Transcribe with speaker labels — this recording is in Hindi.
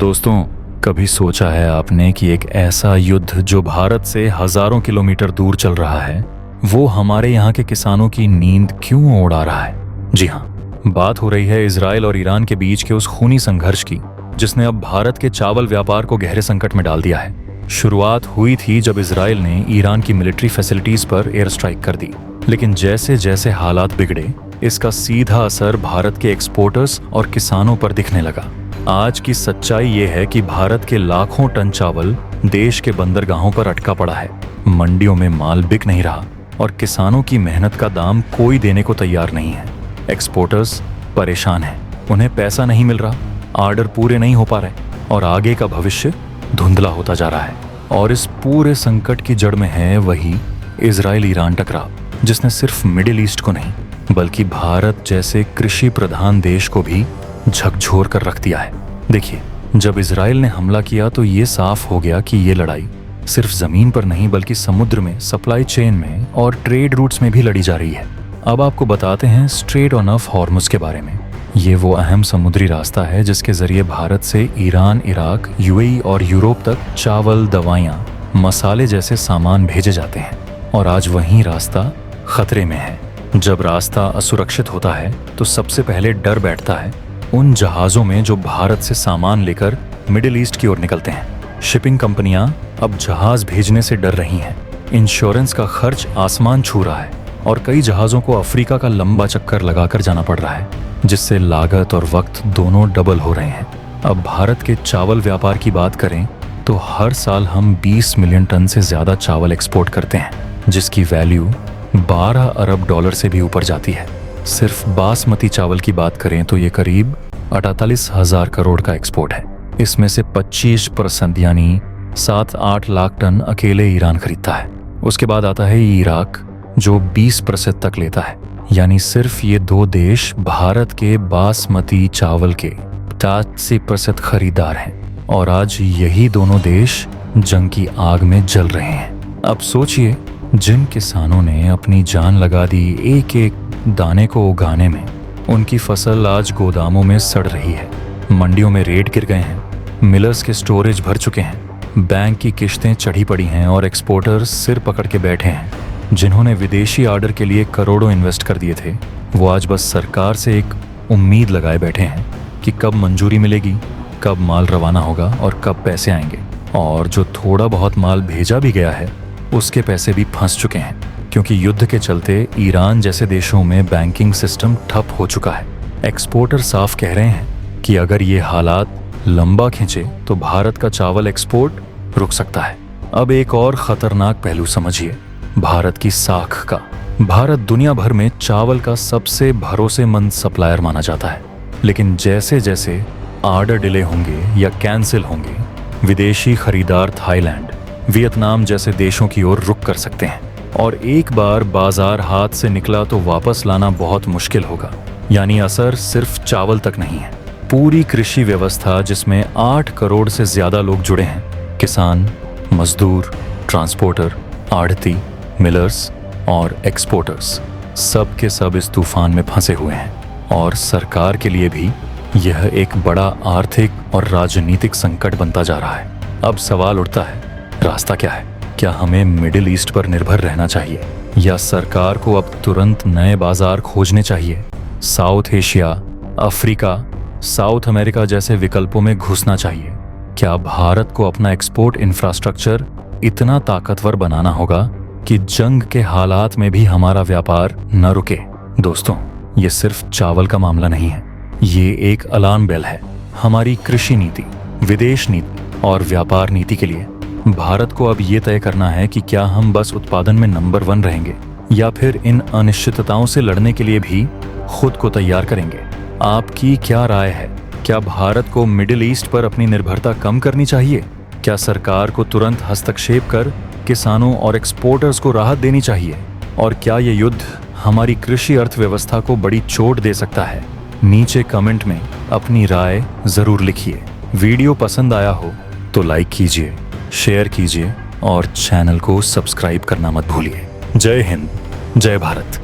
Speaker 1: दोस्तों, कभी सोचा है आपने कि एक ऐसा युद्ध जो भारत से हजारों किलोमीटर दूर चल रहा है, वो हमारे यहाँ के किसानों की नींद क्यों उड़ा रहा है? जी हाँ, बात हो रही है इजराइल और ईरान के बीच के उस खूनी संघर्ष की, जिसने अब भारत के चावल व्यापार को गहरे संकट में डाल दिया है। शुरुआत हुई थी जब इजराइल ने ईरान की मिलिट्री फैसिलिटीज पर एयर स्ट्राइक कर दी, लेकिन जैसे जैसे हालात बिगड़े, इसका सीधा असर भारत के एक्सपोर्टर्स और किसानों पर दिखने लगा। आज की सच्चाई ये है कि भारत के लाखों टन चावल देश के बंदरगाहों पर अटका पड़ा है। मंडियों में माल बिक नहीं रहा और किसानों की मेहनत का दाम कोई देने को तैयार नहीं है। एक्सपोर्टर्स परेशान हैं, उन्हें पैसा नहीं मिल रहा, ऑर्डर पूरे नहीं हो पा रहे और आगे का भविष्य धुंधला होता जा रहा है। और इस पूरे संकट की जड़ में है वही इजराइल ईरान टकराव, जिसने सिर्फ मिडिल ईस्ट को नहीं बल्कि भारत जैसे कृषि प्रधान देश को भी झकझोर कर रख दिया है। देखिए, जब इजराइल ने हमला किया तो ये साफ हो गया कि ये लड़ाई सिर्फ जमीन पर नहीं बल्कि समुद्र में, सप्लाई चेन में और ट्रेड रूट्स में भी लड़ी जा रही है। अब आपको बताते हैं स्ट्रेट ऑफ हॉर्मुज के बारे में। ये वो अहम समुद्री रास्ता है जिसके जरिए भारत से ईरान, इराक, यूएई और यूरोप तक चावल, दवाइयाँ, मसाले जैसे सामान भेजे जाते हैं। और आज वही रास्ता खतरे में है। जब रास्ता असुरक्षित होता है तो सबसे पहले डर बैठता है उन जहाज़ों में जो भारत से सामान लेकर मिडिल ईस्ट की ओर निकलते हैं। शिपिंग कंपनियां अब जहाज़ भेजने से डर रही हैं। इंश्योरेंस का खर्च आसमान छू रहा है और कई जहाज़ों को अफ्रीका का लंबा चक्कर लगाकर जाना पड़ रहा है, जिससे लागत और वक्त दोनों डबल हो रहे हैं। अब भारत के चावल व्यापार की बात करें तो हर साल हम 20 मिलियन टन से ज़्यादा चावल एक्सपोर्ट करते हैं, जिसकी वैल्यू 12 अरब डॉलर से भी ऊपर जाती है। सिर्फ बासमती चावल की बात करें तो ये करीब 48,000 करोड़ का एक्सपोर्ट है। इसमें से 25% यानी 7-8 लाख टन अकेले ईरान खरीदता है। उसके बाद आता है इराक, जो 20% तक लेता है। यानी सिर्फ ये दो देश भारत के बासमती चावल के 85% खरीदार हैं। और आज यही दोनों देश जंग की आग में जल रहे हैं। अब सोचिए, जिन किसानों ने अपनी जान लगा दी एक एक दाने को उगाने में, उनकी फसल आज गोदामों में सड़ रही है। मंडियों में रेट गिर गए हैं, मिलर्स के स्टोरेज भर चुके हैं, बैंक की किश्तें चढ़ी पड़ी हैं और एक्सपोर्टर्स सिर पकड़ के बैठे हैं। जिन्होंने विदेशी ऑर्डर के लिए करोड़ों इन्वेस्ट कर दिए थे, वो आज बस सरकार से एक उम्मीद लगाए बैठे हैं कि कब मंजूरी मिलेगी, कब माल रवाना होगा और कब पैसे आएंगे। और जो थोड़ा बहुत माल भेजा भी गया है, उसके पैसे भी फंस चुके हैं, क्योंकि युद्ध के चलते ईरान जैसे देशों में बैंकिंग सिस्टम ठप हो चुका है। एक्सपोर्टर साफ कह रहे हैं कि अगर ये हालात लंबा खींचे तो भारत का चावल एक्सपोर्ट रुक सकता है। अब एक और खतरनाक पहलू समझिए, भारत की साख का। भारत दुनिया भर में चावल का सबसे भरोसेमंद सप्लायर माना जाता है, लेकिन जैसे जैसे ऑर्डर डिले होंगे या कैंसिल होंगे, विदेशी खरीदार थाईलैंड, वियतनाम जैसे देशों की ओर रुख कर सकते हैं। और एक बार बाजार हाथ से निकला तो वापस लाना बहुत मुश्किल होगा। यानी असर सिर्फ चावल तक नहीं है, पूरी कृषि व्यवस्था जिसमें 8 करोड़ से ज्यादा लोग जुड़े हैं, किसान, मजदूर, ट्रांसपोर्टर, आढ़ती, मिलर्स और एक्सपोर्टर्स, सब के सब इस तूफान में फंसे हुए हैं। और सरकार के लिए भी यह एक बड़ा आर्थिक और राजनीतिक संकट बनता जा रहा है। अब सवाल उठता है, रास्ता क्या है? क्या हमें मिडिल ईस्ट पर निर्भर रहना चाहिए या सरकार को अब तुरंत नए बाजार खोजने चाहिए? South Asia, Africa, south America जैसे विकल्पों में घुसना चाहिए? क्या भारत को अपना एक्सपोर्ट इंफ्रास्ट्रक्चर इतना ताकतवर बनाना होगा कि जंग के हालात में भी हमारा व्यापार न रुके? दोस्तों, ये सिर्फ चावल का मामला नहीं है, ये एक अलार्म बेल है हमारी कृषि नीति, विदेश नीति और व्यापार नीति के लिए। भारत को अब ये तय करना है कि क्या हम बस उत्पादन में नंबर 1 रहेंगे या फिर इन अनिश्चितताओं से लड़ने के लिए भी खुद को तैयार करेंगे। आपकी क्या राय है? क्या भारत को मिडिल ईस्ट पर अपनी निर्भरता कम करनी चाहिए? क्या सरकार को तुरंत हस्तक्षेप कर किसानों और एक्सपोर्टर्स को राहत देनी चाहिए? और क्या ये युद्ध हमारी कृषि अर्थव्यवस्था को बड़ी चोट दे सकता है? नीचे कमेंट में अपनी राय जरूर लिखिए। वीडियो पसंद आया हो तो लाइक कीजिए, शेयर कीजिए और चैनल को सब्सक्राइब करना मत भूलिए। जय हिंद, जय भारत।